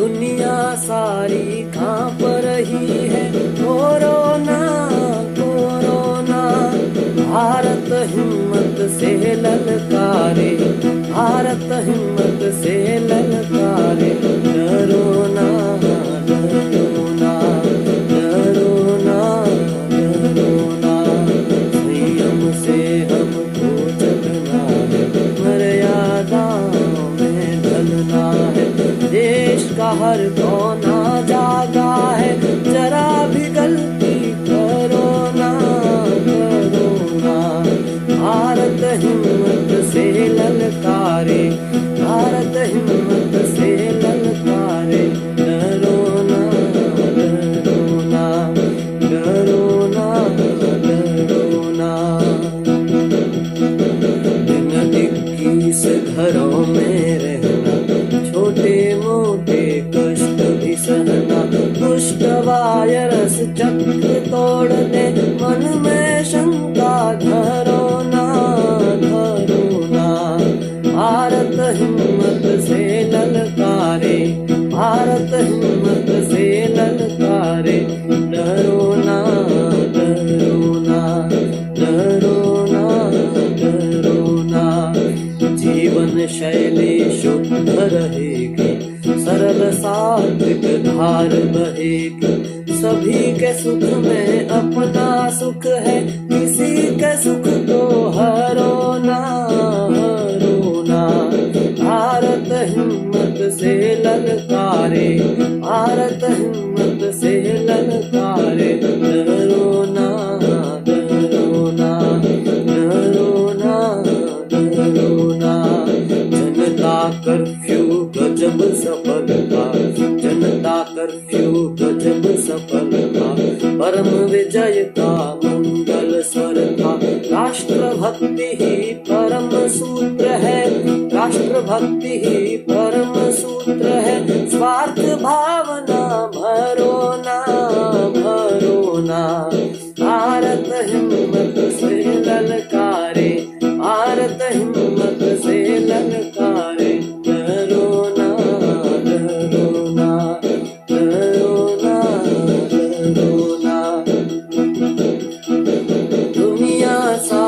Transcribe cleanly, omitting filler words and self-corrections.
दुनिया सारी कांप रही है, कोरोना कोरोना। भारत हिम्मत से ललकारे, भारत हिम्मत से ललकारे। डरो ना डरो ना डरो ना डरो ना, संयम से हमको चलना है, मर्यादाओं में ढलना है। देश का हर कोना जागा है, जरा भी गलती करो ना करो ना। भारत हिम्मत से ललकारे, भारत हिम्मत से ललकारे। डरो ना डरो ना डरो ना डरो ना। दिन 21 घरों में रहना, छोटे मोटे कष्ट भी सहना। दुष्ट वायरस चक्र तोड़ने, मन में शंका धरो ना धरो ना। भारत हिम्मत से ललकारे, भारत हिम्मत से ललकारे। डरो ना डरो ना डरो ना डरो ना। जीवन शैली शुद्ध रहेगी, सरल सात्विक धार बहेगी। सभी के सुख में अपना सुख है, किसी के सुख को हरो ना हरो ना। भारत हिम्मत से ललकारे, भारत हिम्मत से ललकारे। डरो ना डरो ना डरो ना डरो ना। जनता कर्फ्यू गजब सफलता, जनता कर्फ्यू गजब सफलता। परम विजय का मंगल स्वर था, राष्ट्रभक्ति ही परम सूत्र है, राष्ट्रभक्ति ही परम सूत्र है। स्वार्थ भावना भरो ना भरो ना। भारत हिम्मत से ललकारे, भारत हिम्मत से ललकारे। डरो ना डरो ना डरो ना डरो ना। दुनिया सा